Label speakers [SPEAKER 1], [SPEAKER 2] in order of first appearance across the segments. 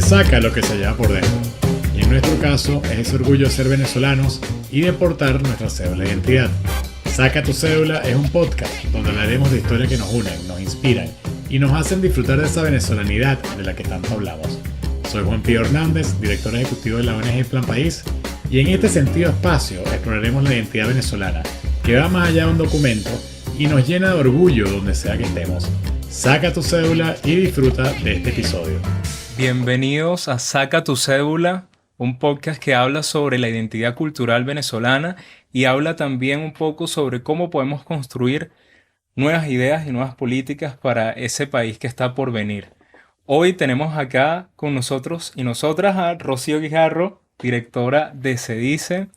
[SPEAKER 1] saca lo que se lleva por dentro. Y en nuestro caso es ese orgullo de ser venezolanos y de portar nuestra cédula de identidad. Saca tu cédula es un podcast donde hablaremos de historias que nos unen, nos inspiran y nos hacen disfrutar de esa venezolanidad de la que tanto hablamos. Soy Juan Pío Hernández, director ejecutivo de la ONG Plan País, y en este sentido espacio exploraremos la identidad venezolana, que va más allá de un documento y nos llena de orgullo donde sea que estemos. Saca tu cédula y disfruta de este episodio.
[SPEAKER 2] Bienvenidos a Saca tu cédula, un podcast que habla sobre la identidad cultural venezolana y habla también un poco sobre cómo podemos construir nuevas ideas y nuevas políticas para ese país que está por venir. Hoy tenemos acá con nosotros y nosotras a Rocío Guijarro, directora de Se Dice.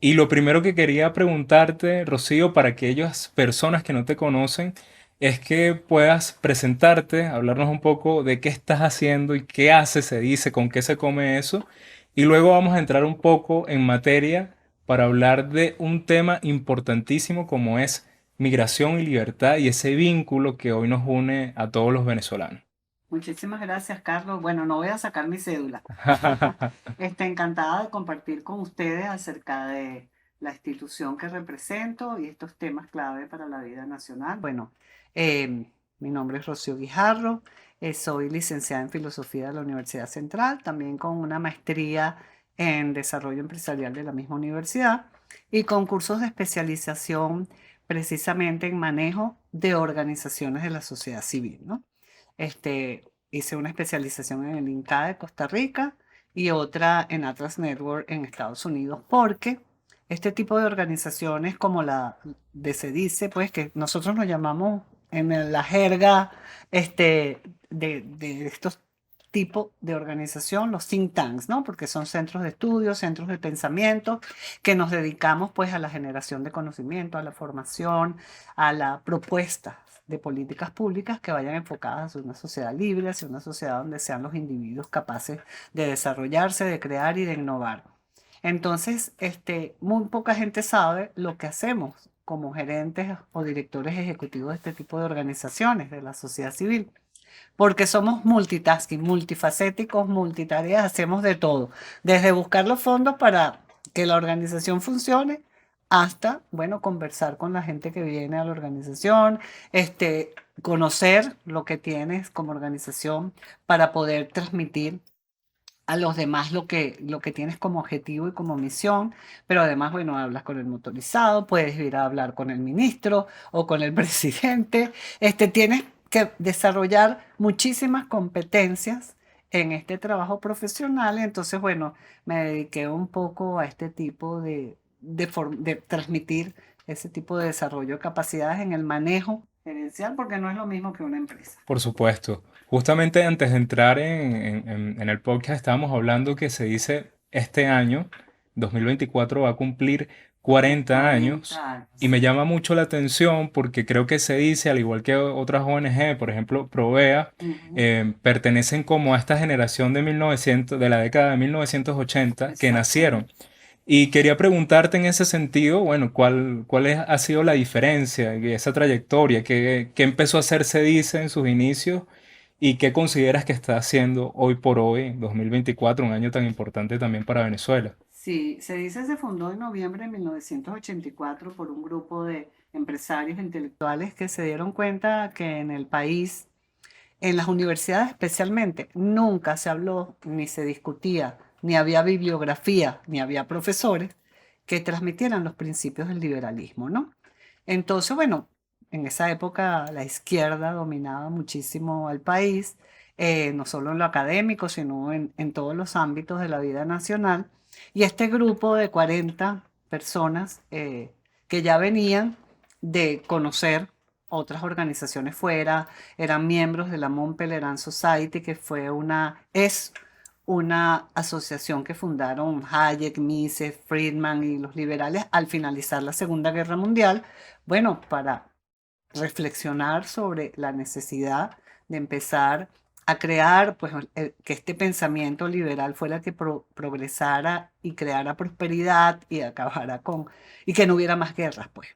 [SPEAKER 2] Y lo primero que quería preguntarte, Rocío, para aquellas personas que no te conocen, es que puedas presentarte, hablarnos un poco de qué estás haciendo y qué hace Se Dice, con qué se come eso. Y luego vamos a entrar un poco en materia para hablar de un tema importantísimo como es migración y libertad y ese vínculo que hoy nos une a todos los venezolanos.
[SPEAKER 3] Muchísimas gracias, Carlos. Bueno, no voy a sacar mi cédula. Encantada de compartir con ustedes acerca de la institución que represento y estos temas clave para la vida nacional. Bueno, mi nombre es Rocío Guijarro, soy licenciada en Filosofía de la Universidad Central, también con una maestría en Desarrollo Empresarial de la misma universidad y con cursos de especialización precisamente en manejo de organizaciones de la sociedad civil, ¿no? Hice una especialización en el INCAE de Costa Rica y otra en Atlas Network en Estados Unidos, porque este tipo de organizaciones como la de Se Dice, pues que nosotros nos llamamos en la jerga de estos tipos de organización, los think tanks, ¿no? Porque son centros de estudio, centros de pensamiento, que nos dedicamos pues a la generación de conocimiento, a la formación, a la propuesta de políticas públicas que vayan enfocadas hacia una sociedad libre, hacia una sociedad donde sean los individuos capaces de desarrollarse, de crear y de innovar. Entonces, muy poca gente sabe lo que hacemos como gerentes o directores ejecutivos de este tipo de organizaciones de la sociedad civil, porque somos multitasking, multifacéticos, multitareas, hacemos de todo, desde buscar los fondos para que la organización funcione, hasta, bueno, conversar con la gente que viene a la organización, conocer lo que tienes como organización para poder transmitir a los demás lo que tienes como objetivo y como misión, pero además, bueno, hablas con el motorizado, puedes ir a hablar con el ministro o con el presidente, tienes que desarrollar muchísimas competencias en este trabajo profesional. Entonces, bueno, me dediqué un poco a este tipo de transmitir ese tipo de desarrollo de capacidades en el manejo gerencial, porque no es lo mismo que una empresa.
[SPEAKER 2] Por supuesto. Justamente antes de entrar en el podcast estábamos hablando que Se Dice este año, 2024, va a cumplir 40 años y me llama mucho la atención porque creo que Se Dice, al igual que otras ONG, por ejemplo, Provea, pertenecen como a esta generación de 1900, de la década de 1980 que nacieron. Y quería preguntarte en ese sentido, bueno, ha sido la diferencia y esa trayectoria? ¿Qué empezó a hacer Se Dice en sus inicios y qué consideras que está haciendo hoy por hoy, 2024, un año tan importante también para Venezuela?
[SPEAKER 3] Sí, Se Dice se fundó en noviembre de 1984 por un grupo de empresarios intelectuales que se dieron cuenta que en el país, en las universidades especialmente, nunca se habló ni se discutía, ni había bibliografía, ni había profesores que transmitieran los principios del liberalismo, ¿no? Entonces, bueno, en esa época la izquierda dominaba muchísimo al país, no solo en lo académico, sino en todos los ámbitos de la vida nacional. Y este grupo de 40 personas que ya venían de conocer otras organizaciones fuera, eran miembros de la Mont Pelerin Society, que es una asociación que fundaron Hayek, Mises, Friedman y los liberales al finalizar la Segunda Guerra Mundial, bueno, para reflexionar sobre la necesidad de empezar a crear, pues, que este pensamiento liberal fuera el que progresara y creara prosperidad y acabara y que no hubiera más guerras, pues.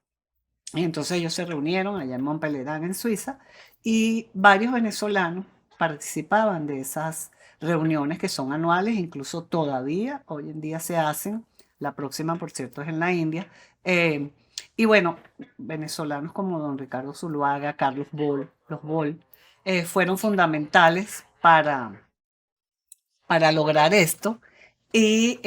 [SPEAKER 3] Y entonces ellos se reunieron allá en Montpellier, en Suiza, y varios venezolanos participaban de esas reuniones que son anuales, incluso todavía hoy en día se hacen. La próxima, por cierto, es en la India. Eh, y bueno, venezolanos como don Ricardo Zuluaga, Carlos Boll, los Boll, fueron fundamentales para lograr esto. Y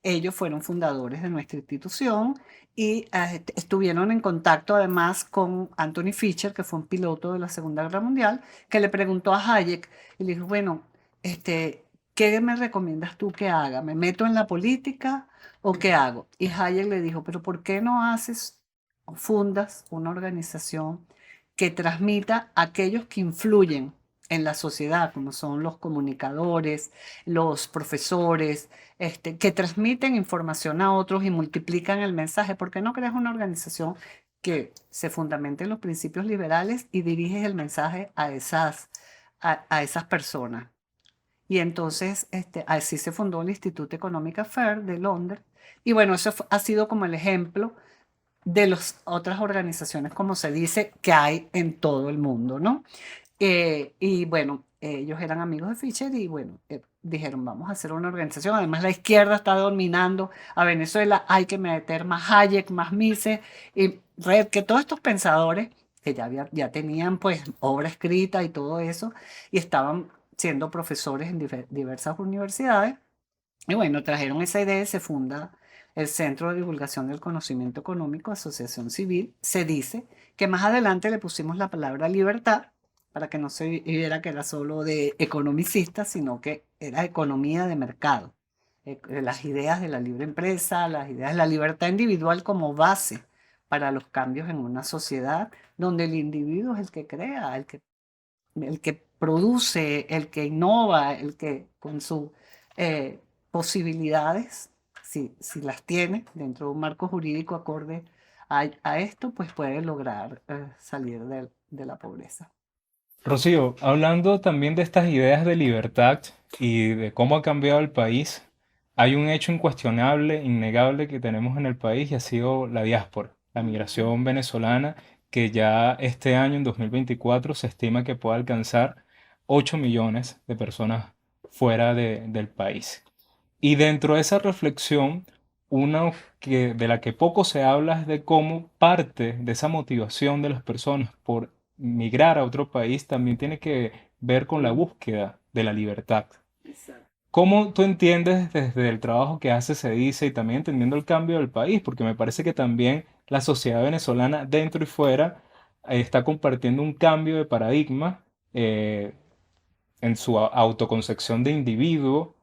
[SPEAKER 3] ellos fueron fundadores de nuestra institución y estuvieron en contacto además con Anthony Fisher, que fue un piloto de la Segunda Guerra Mundial, que le preguntó a Hayek y le dijo, bueno, ¿qué me recomiendas tú que haga? ¿Me meto en la política o qué hago? Y Hayek le dijo, pero ¿por qué no haces o fundas una organización que transmita a aquellos que influyen en la sociedad, como son los comunicadores, los profesores, que transmiten información a otros y multiplican el mensaje? ¿Por qué no creas una organización que se fundamente en los principios liberales y diriges el mensaje a esas personas? Y entonces así se fundó el Instituto Economic Affairs de Londres. Y bueno, eso ha sido como el ejemplo de las otras organizaciones, como se dice, que hay en todo el mundo, ¿no? Y bueno, ellos eran amigos de Fischer y bueno, dijeron, vamos a hacer una organización. Además, la izquierda está dominando a Venezuela, hay que meter más Hayek, más Mises y Red, que todos estos pensadores que ya tenían pues obra escrita y todo eso, y estaban siendo profesores en diversas universidades. Y bueno, trajeron esa idea y se funda el Centro de Divulgación del Conocimiento Económico, Asociación Civil. Se dice que más adelante le pusimos la palabra libertad para que no se viera que era solo de economicistas, sino que era economía de mercado. Las ideas de la libre empresa, las ideas de la libertad individual como base para los cambios en una sociedad donde el individuo es el que crea, el que produce, el que innova, el que con sus posibilidades, si las tiene dentro de un marco jurídico acorde a esto, pues puede lograr salir de la pobreza.
[SPEAKER 2] Rocío, hablando también de estas ideas de libertad y de cómo ha cambiado el país, hay un hecho incuestionable, innegable que tenemos en el país y ha sido la diáspora, la migración venezolana, que ya este año, en 2024, se estima que puede alcanzar 8 millones de personas fuera del país. Y dentro de esa reflexión, una de la que poco se habla es de cómo parte de esa motivación de las personas por migrar a otro país también tiene que ver con la búsqueda de la libertad.
[SPEAKER 3] Exacto.
[SPEAKER 2] ¿Cómo tú entiendes desde el trabajo que hace Se Dice y también entendiendo el cambio del país? Porque me parece que también la sociedad venezolana, dentro y fuera, está compartiendo un cambio de paradigma en su autoconcepción de individuo,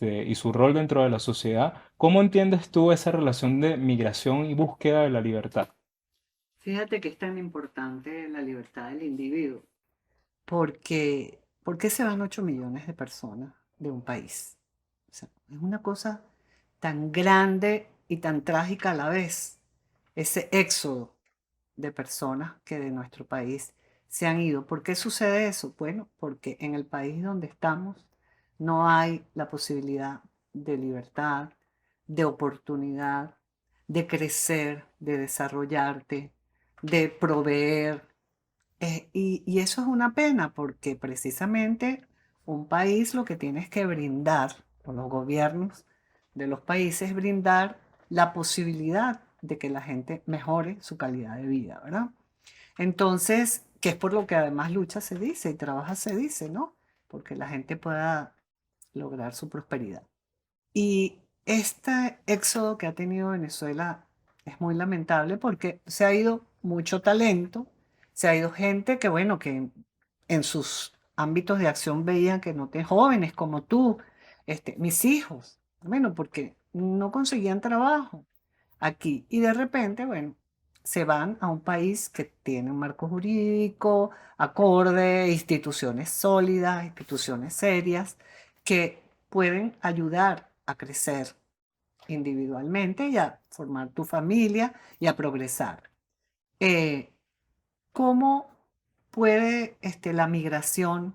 [SPEAKER 2] y su rol dentro de la sociedad. ¿Cómo entiendes tú esa relación de migración y búsqueda de la libertad?
[SPEAKER 3] Fíjate que es tan importante la libertad del individuo, porque ¿por qué se van 8 millones de personas de un país? O sea, es una cosa tan grande y tan trágica a la vez, ese éxodo de personas que de nuestro país se han ido. ¿Por qué sucede eso? Bueno, porque en el país donde estamos no hay la posibilidad de libertad, de oportunidad, de crecer, de desarrollarte, de proveer. Y eso es una pena porque precisamente un país lo que tiene es que brindar, o los gobiernos de los países brindar la posibilidad de que la gente mejore su calidad de vida, ¿verdad? Entonces, que es por lo que además lucha Se Dice y trabaja Se Dice, ¿no? Porque la gente pueda lograr su prosperidad. Y este éxodo que ha tenido Venezuela es muy lamentable porque se ha ido mucho talento, se ha ido gente que, bueno, que en sus ámbitos de acción veían que no te jóvenes como tú, mis hijos, bueno, porque no conseguían trabajo aquí. Y de repente, bueno, se van a un país que tiene un marco jurídico acorde, instituciones sólidas, instituciones serias, que pueden ayudar a crecer individualmente y a formar tu familia y a progresar. Eh, ¿Cómo puede la migración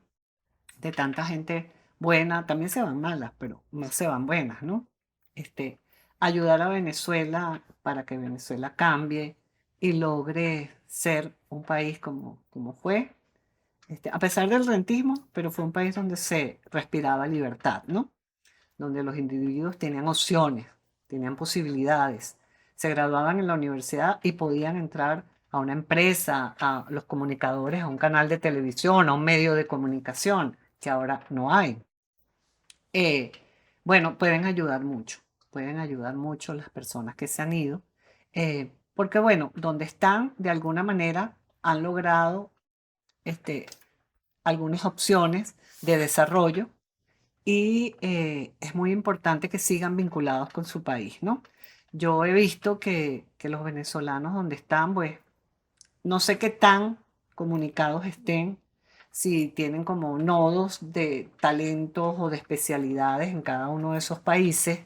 [SPEAKER 3] de tanta gente buena, también se van malas, pero más se van buenas, ¿no? Este, Ayudar a Venezuela para que Venezuela cambie y logre ser un país como fue? a pesar del rentismo, pero fue un país donde se respiraba libertad, ¿no? Donde los individuos tenían opciones, tenían posibilidades, se graduaban en la universidad y podían entrar a una empresa, a los comunicadores, a un canal de televisión, a un medio de comunicación, que ahora no hay. Eh, bueno, pueden ayudar mucho las personas que se han ido, porque bueno, donde están, de alguna manera, han logrado este, algunas opciones de desarrollo y es muy importante que sigan vinculados con su país, ¿no? Yo he visto que los venezolanos donde están, pues, no sé qué tan comunicados estén, si tienen como nodos de talentos o de especialidades en cada uno de esos países,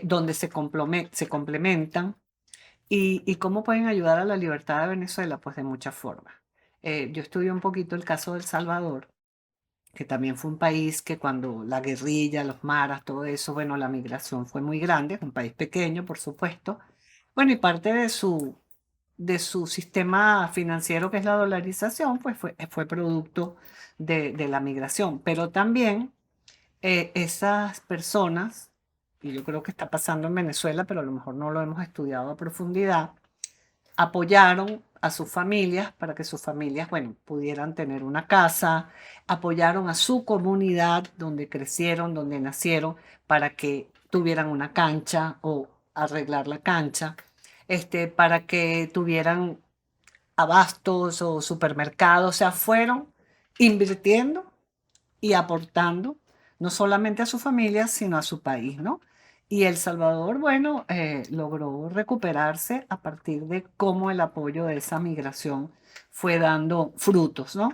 [SPEAKER 3] donde se complementan y cómo pueden ayudar a la libertad de Venezuela, pues de muchas formas. Yo estudié un poquito el caso de El Salvador, que también fue un país que cuando la guerrilla, los maras, todo eso, bueno, la migración fue muy grande, es un país pequeño, por supuesto. Bueno, y parte de su sistema financiero, que es la dolarización, pues fue producto de la migración. Pero también esas personas, y yo creo que está pasando en Venezuela, pero a lo mejor no lo hemos estudiado a profundidad, apoyaron a sus familias para que sus familias, bueno, pudieran tener una casa, apoyaron a su comunidad donde crecieron, donde nacieron, para que tuvieran una cancha o arreglar la cancha, para que tuvieran abastos o supermercados, o sea, fueron invirtiendo y aportando no solamente a su familia, sino a su país, ¿no? Y El Salvador, bueno, logró recuperarse a partir de cómo el apoyo de esa migración fue dando frutos, ¿no?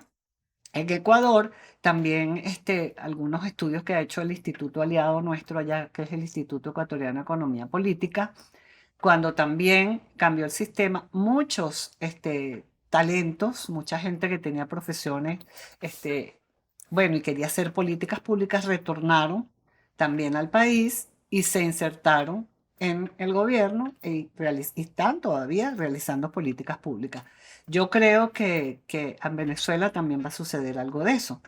[SPEAKER 3] En Ecuador, también algunos estudios que ha hecho el Instituto Aliado nuestro allá, que es el Instituto Ecuatoriano de Economía Política, cuando también cambió el sistema, muchos talentos, mucha gente que tenía profesiones, bueno, y quería hacer políticas públicas, retornaron también al país y se insertaron en el gobierno y están todavía realizando políticas públicas. Yo creo que en Venezuela también va a suceder algo de eso.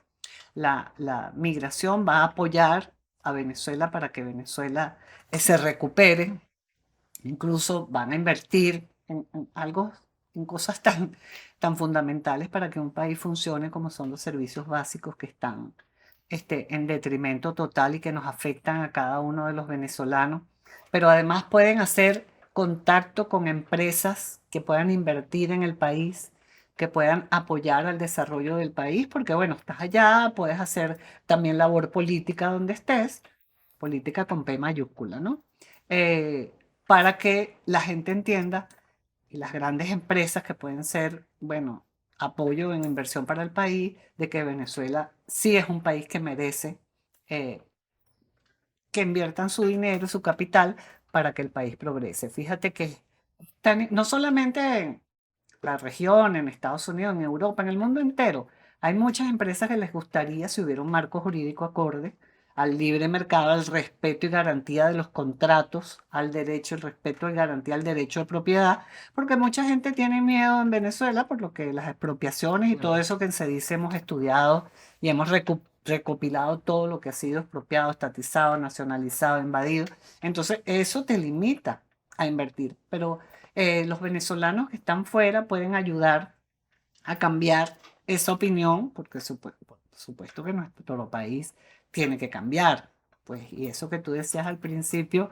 [SPEAKER 3] La migración va a apoyar a Venezuela para que Venezuela se recupere. Incluso van a invertir en algo, en cosas tan fundamentales para que un país funcione, como son los servicios básicos que están en detrimento total y que nos afectan a cada uno de los venezolanos. Pero además pueden hacer contacto con empresas que puedan invertir en el país, que puedan apoyar al desarrollo del país, porque bueno, estás allá, puedes hacer también labor política donde estés, política con P mayúscula, ¿no? Eh, para que la gente entienda y las grandes empresas que pueden ser, bueno, apoyo en inversión para el país, de que Venezuela sí es un país que merece eh, que inviertan su dinero, su capital, para que el país progrese. Fíjate que no solamente en la región, en Estados Unidos, en Europa, en el mundo entero, hay muchas empresas que les gustaría si hubiera un marco jurídico acorde al libre mercado, al respeto y garantía de los contratos, al derecho, el respeto y garantía al derecho de propiedad, porque mucha gente tiene miedo en Venezuela por lo que las expropiaciones y todo eso que se dice hemos estudiado y hemos recopilado todo lo que ha sido expropiado, estatizado, nacionalizado, invadido. Entonces eso te limita a invertir, pero los venezolanos que están fuera pueden ayudar a cambiar esa opinión, porque por supuesto que nuestro país tiene que cambiar. Pues, y eso que tú decías al principio,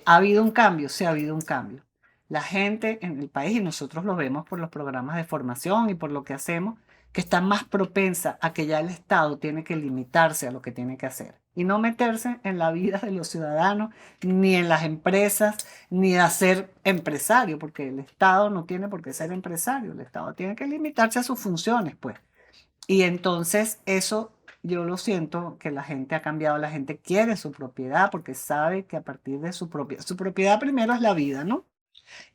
[SPEAKER 3] ¿ha habido un cambio? Sí, ha habido un cambio. La gente en el país, y nosotros lo vemos por los programas de formación y por lo que hacemos, que está más propensa a que ya el Estado tiene que limitarse a lo que tiene que hacer y no meterse en la vida de los ciudadanos, ni en las empresas, ni a ser empresario, porque el Estado no tiene por qué ser empresario, el Estado tiene que limitarse a sus funciones, pues. Y entonces eso yo lo siento que la gente ha cambiado, la gente quiere su propiedad porque sabe que a partir de su propiedad primero es la vida, ¿no?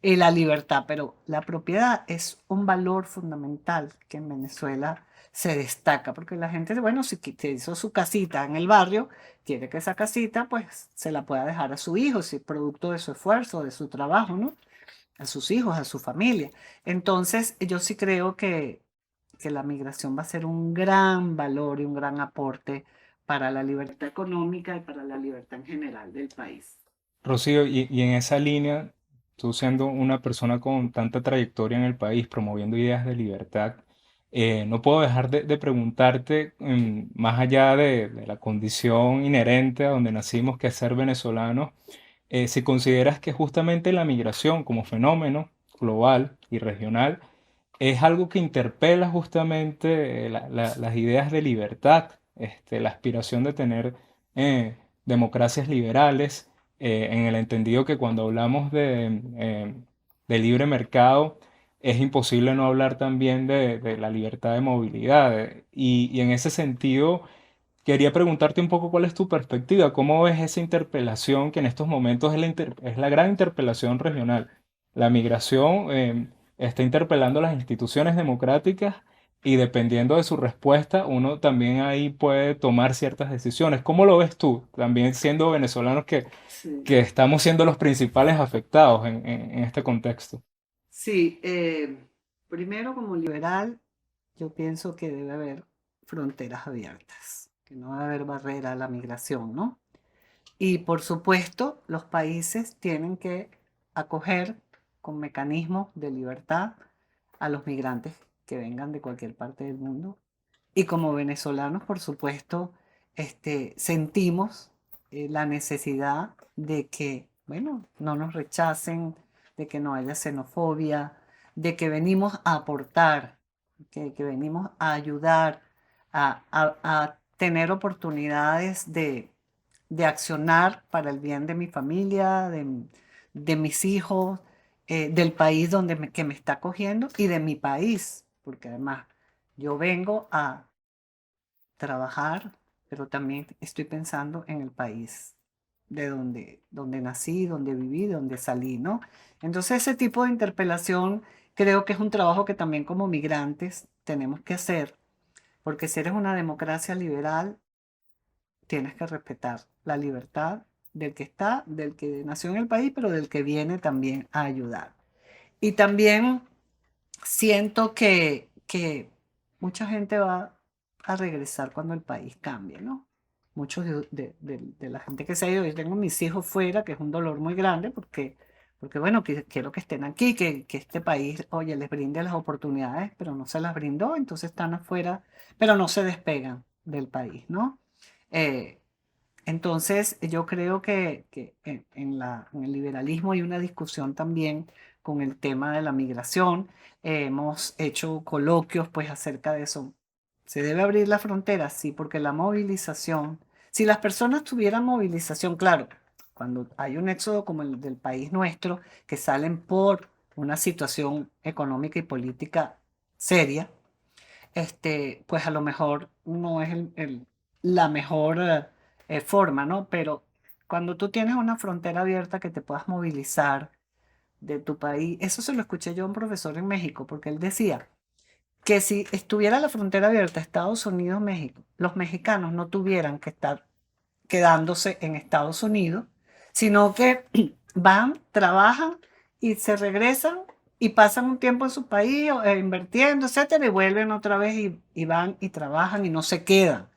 [SPEAKER 3] Y la libertad, pero la propiedad es un valor fundamental que en Venezuela se destaca, porque la gente, bueno, si se hizo su casita en el barrio, quiere que esa casita pues se la pueda dejar a su hijo, si es producto de su esfuerzo, de su trabajo, ¿no? A sus hijos, a su familia. Entonces, yo sí creo que la migración va a ser un gran valor y un gran aporte para la libertad económica y para la libertad en general del país.
[SPEAKER 2] Rocío, y en esa línea, tú siendo una persona con tanta trayectoria en el país, promoviendo ideas de libertad, no puedo dejar de preguntarte, más allá de la condición inherente a donde nacimos, que es ser venezolanos, si consideras que justamente la migración como fenómeno global y regional es algo que interpela justamente las ideas de libertad, la aspiración de tener democracias liberales, en el entendido que cuando hablamos de libre mercado, es imposible no hablar también de la libertad de movilidad. Y en ese sentido, quería preguntarte un poco cuál es tu perspectiva, cómo ves esa interpelación que en estos momentos es la gran interpelación regional. La migración está interpelando las instituciones democráticas y dependiendo de su respuesta, uno también ahí puede tomar ciertas decisiones. ¿Cómo lo ves tú? También siendo venezolanos
[SPEAKER 3] Sí,
[SPEAKER 2] que estamos siendo los principales afectados en este contexto.
[SPEAKER 3] sí, primero como liberal, yo pienso que debe haber fronteras abiertas, que no debe haber barrera a la migración, ¿no? Y por supuesto, los países tienen que acoger con mecanismos de libertad a los migrantes que vengan de cualquier parte del mundo. Y como venezolanos, por supuesto, sentimos la necesidad de que, bueno, no nos rechacen, de que no haya xenofobia, de que venimos a aportar, que venimos a ayudar, a tener oportunidades de accionar para el bien de mi familia, de mis hijos, del país que me está acogiendo y de mi país, porque además yo vengo a trabajar, pero también estoy pensando en el país de donde nací, donde viví, donde salí, ¿no? Entonces ese tipo de interpelación creo que es un trabajo que también como migrantes tenemos que hacer, porque si eres una democracia liberal, tienes que respetar la libertad del que está, del que nació en el país, pero del que viene también a ayudar. Y también siento que mucha gente va a regresar cuando el país cambie, ¿no? Muchos de la gente que se ha ido, yo tengo mis hijos fuera, que es un dolor muy grande porque bueno, quiero que estén aquí, que este país, oye, les brinde las oportunidades, pero no se las brindó, entonces están afuera, pero no se despegan del país, ¿no? Eh, entonces, yo creo que en el liberalismo hay una discusión también con el tema de la migración. Hemos hecho coloquios pues acerca de eso. ¿Se debe abrir la frontera? Sí, porque la movilización, si las personas tuvieran movilización, claro, cuando hay un éxodo como el del país nuestro, que salen por una situación económica y política seria, pues a lo mejor no es la mejor forma, ¿no? Pero cuando tú tienes una frontera abierta que te puedas movilizar de tu país, eso se lo escuché yo a un profesor en México, porque él decía que si estuviera la frontera abierta Estados Unidos-México, los mexicanos no tuvieran que estar quedándose en Estados Unidos, sino que van, trabajan y se regresan y pasan un tiempo en su país invirtiendo, etcétera, y vuelven otra vez y van y trabajan y no se quedan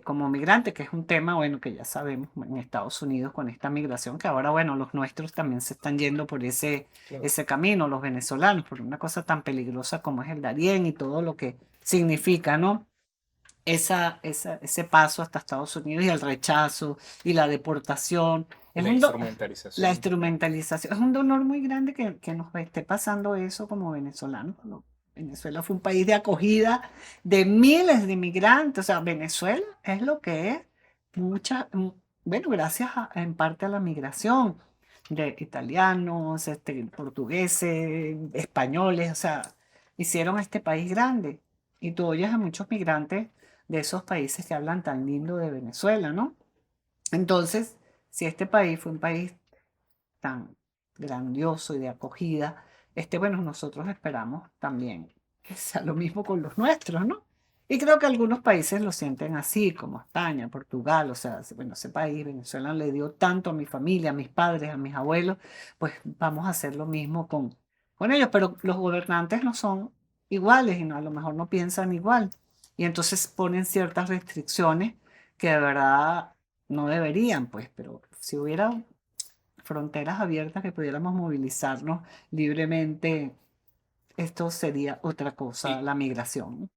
[SPEAKER 3] como migrantes, que es un tema, bueno, que ya sabemos en Estados Unidos con esta migración, que ahora, bueno, los nuestros también se están yendo por
[SPEAKER 2] Claro.
[SPEAKER 3] ese camino, los venezolanos, por una cosa tan peligrosa como es el Darién y todo lo que significa, ¿no? Ese paso hasta Estados Unidos y el rechazo y la deportación.
[SPEAKER 2] Y
[SPEAKER 3] Es
[SPEAKER 2] la
[SPEAKER 3] la
[SPEAKER 2] instrumentalización.
[SPEAKER 3] instrumentalización. Es un dolor muy grande que nos esté pasando eso como venezolanos. Venezuela fue un país de acogida de miles de inmigrantes. O sea, Venezuela es lo que es. Bueno, gracias en parte a la migración de italianos, portugueses, españoles. O sea, hicieron este país grande. Y tú oyes a muchos migrantes de esos países que hablan tan lindo de Venezuela, ¿no? Entonces, si este país fue un país tan grandioso y de acogida, bueno, nosotros esperamos también que sea lo mismo con los nuestros, ¿no? Y creo que algunos países lo sienten así, como España, Portugal, o sea, bueno, ese país, Venezuela, le dio tanto a mi familia, a mis padres, a mis abuelos, pues vamos a hacer lo mismo con ellos, pero los gobernantes no son iguales y no, a lo mejor no piensan igual. Y entonces ponen ciertas restricciones que de verdad no deberían, pues, pero si hubiera fronteras abiertas que pudiéramos movilizarnos libremente, esto sería otra cosa,
[SPEAKER 2] Y,
[SPEAKER 3] la migración.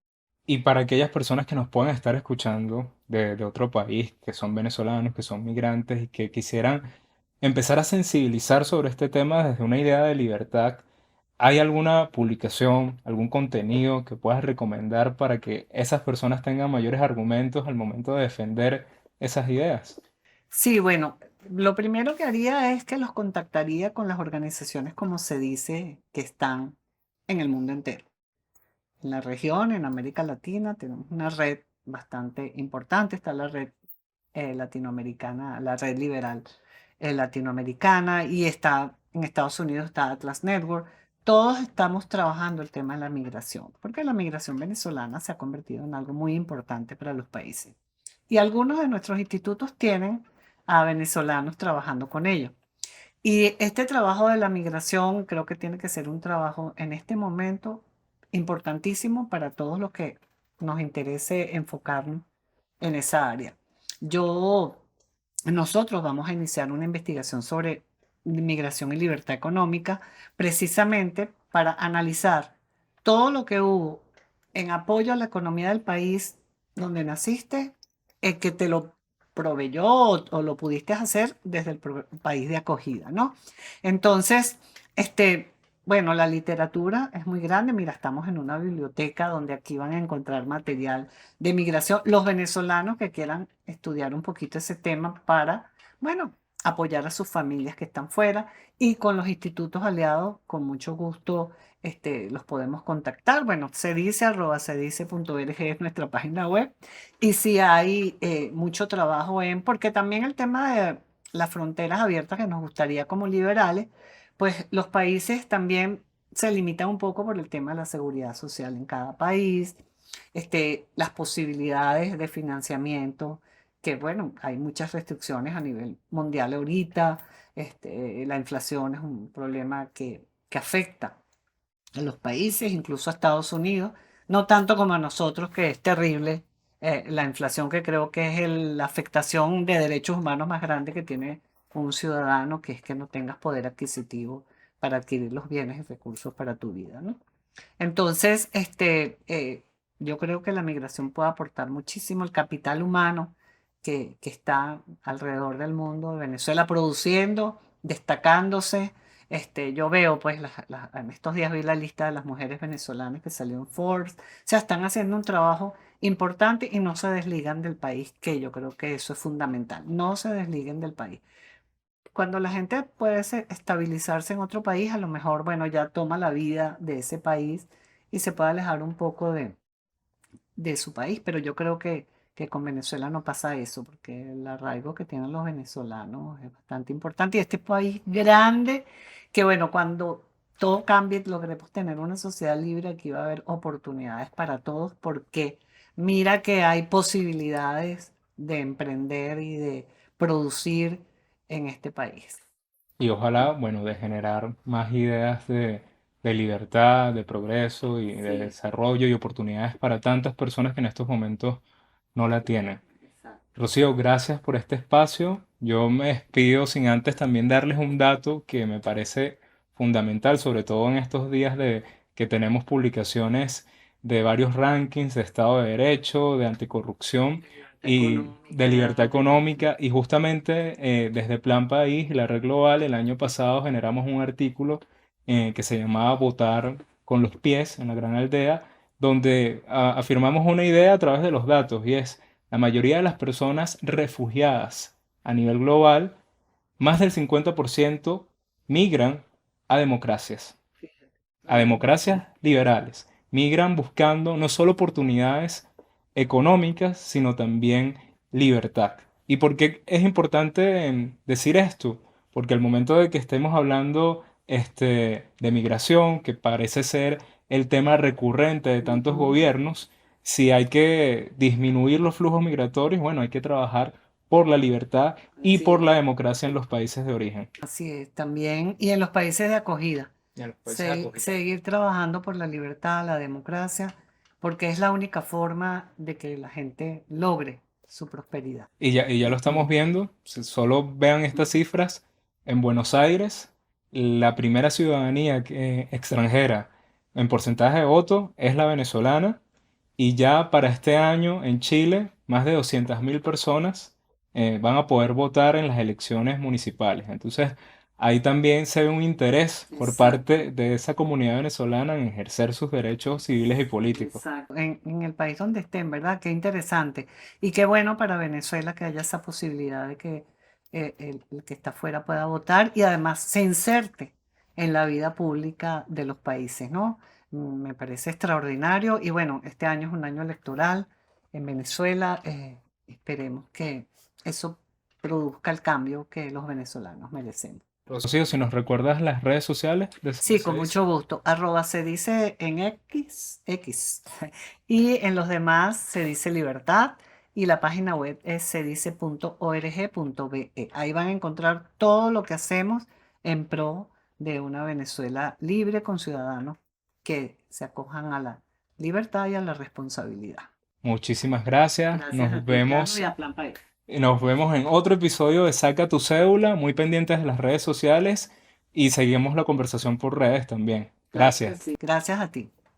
[SPEAKER 2] y para aquellas personas que nos puedan estar escuchando de otro país, que son venezolanos, que son migrantes y que quisieran empezar a sensibilizar sobre este tema desde una idea de libertad, ¿hay alguna publicación, algún contenido que puedas recomendar para que esas personas tengan mayores argumentos al momento de defender esas ideas?
[SPEAKER 3] Sí, bueno, lo primero que haría es que los contactaría con las organizaciones, como se dice, que están en el mundo entero. En la región, en América Latina, tenemos una red bastante importante. Está la red latinoamericana, la red liberal latinoamericana, y está en Estados Unidos está Atlas Network. Todos estamos trabajando el tema de la migración, porque la migración venezolana se ha convertido en algo muy importante para los países. Y algunos de nuestros institutos tienen a venezolanos trabajando con ellos. Y este trabajo de la migración creo que tiene que ser un trabajo en este momento importantísimo para todos los que nos interese enfocarnos en esa área. Yo, nosotros vamos a iniciar una investigación sobre migración y libertad económica, precisamente para analizar todo lo que hubo en apoyo a la economía del país donde naciste, el que te lo proveyó o lo pudiste hacer desde el país de acogida, ¿no? Entonces, bueno, la literatura es muy grande. Mira, estamos en una biblioteca donde aquí van a encontrar material de migración. Los venezolanos que quieran estudiar un poquito ese tema para, bueno, apoyar a sus familias que están fuera, y con los institutos aliados, con mucho gusto, los podemos contactar. Bueno, cedice@cedice.org es nuestra página web, y si hay mucho trabajo porque también el tema de las fronteras abiertas que nos gustaría como liberales, pues los países también se limitan un poco por el tema de la seguridad social en cada país, las posibilidades de financiamiento, que bueno, hay muchas restricciones a nivel mundial ahorita. La inflación es un problema que afecta a los países, incluso a Estados Unidos, no tanto como a nosotros, que es terrible la inflación, que creo que es la afectación de derechos humanos más grande que tiene un ciudadano, que es que no tengas poder adquisitivo para adquirir los bienes y recursos para tu vida, ¿no? Entonces, yo creo que la migración puede aportar muchísimo el capital humano que está alrededor del mundo, de Venezuela produciendo, destacándose. Yo veo, pues, en estos días vi la lista de las mujeres venezolanas que salió en Forbes. O sea, están haciendo un trabajo importante y no se desligan del país, que yo creo que eso es fundamental. No se desliguen del país. Cuando la gente puede estabilizarse en otro país, a lo mejor, bueno, ya toma la vida de ese país y se puede alejar un poco de su país, pero yo creo que con Venezuela no pasa eso, porque el arraigo que tienen los venezolanos es bastante importante. Y este país grande, que bueno, cuando todo cambie, logremos tener una sociedad libre, aquí va a haber oportunidades para todos, porque mira que hay posibilidades de emprender y de producir en este país.
[SPEAKER 2] Y ojalá, bueno, de generar más ideas de libertad, de progreso y de
[SPEAKER 3] Sí,
[SPEAKER 2] desarrollo y oportunidades para tantas personas que en estos momentos no la tienen.
[SPEAKER 3] exacto.
[SPEAKER 2] Rocío, gracias por este espacio. Yo me despido sin antes también darles un dato que me parece fundamental, sobre todo en estos días de que tenemos publicaciones de varios rankings de Estado de Derecho, de anticorrupción y de libertad económica. Y justamente desde Plan País y la Red Global, el año pasado generamos un artículo que se llamaba Votar con los pies en la Gran Aldea, donde afirmamos una idea a través de los datos, y es la mayoría de las personas refugiadas a nivel global, más del 50% migran a democracias, a democracias liberales. Migran buscando no solo oportunidades económicas, sino también libertad. ¿Y por qué es importante decir esto? Porque al momento de que estemos hablando de migración, que parece ser el tema recurrente de tantos
[SPEAKER 3] Ujú.
[SPEAKER 2] gobiernos, si hay que disminuir los flujos migratorios, bueno, hay que trabajar por la libertad y
[SPEAKER 3] Así
[SPEAKER 2] por
[SPEAKER 3] es.
[SPEAKER 2] la democracia en los países de origen.
[SPEAKER 3] Así es, también, y en los países de acogida.
[SPEAKER 2] Y a los países acogedores.
[SPEAKER 3] seguir trabajando por la libertad, la democracia, porque es la única forma de que la gente logre su prosperidad.
[SPEAKER 2] Y ya lo estamos viendo, solo vean estas cifras. En Buenos Aires, la primera ciudadanía extranjera en porcentaje de voto es la venezolana, y ya para este año en Chile, más de 200.000 personas van a poder votar en las elecciones municipales. Entonces, ahí también se ve un interés por
[SPEAKER 3] Exacto.
[SPEAKER 2] parte de esa comunidad venezolana en ejercer sus derechos civiles y políticos.
[SPEAKER 3] Exacto. En el país donde estén, ¿verdad? Qué interesante. Y qué bueno para Venezuela que haya esa posibilidad de que el que está afuera pueda votar y además se inserte en la vida pública de los países, ¿no? Me parece extraordinario. Y bueno, este año es un año electoral en Venezuela. Esperemos que eso produzca el cambio que los venezolanos merecemos.
[SPEAKER 2] Rocío, si nos recuerdas las redes sociales de
[SPEAKER 3] Sí,
[SPEAKER 2] Se
[SPEAKER 3] con
[SPEAKER 2] Dice.
[SPEAKER 3] mucho gusto. @ se dice en X. Y en los demás se dice libertad. Y la página web es sedice.org.be. Ahí van a encontrar todo lo que hacemos en pro de una Venezuela libre con ciudadanos que se acojan a la libertad y a la responsabilidad.
[SPEAKER 2] Muchísimas gracias.
[SPEAKER 3] Gracias a
[SPEAKER 2] Nos
[SPEAKER 3] ti,
[SPEAKER 2] vemos.
[SPEAKER 3] Carlos, y a Plan País.
[SPEAKER 2] Y nos vemos en otro episodio de Saca tu Cédula, muy pendientes de las redes sociales, y seguimos la conversación por redes también.
[SPEAKER 3] Claro que
[SPEAKER 2] Gracias.
[SPEAKER 3] sí. Gracias a ti.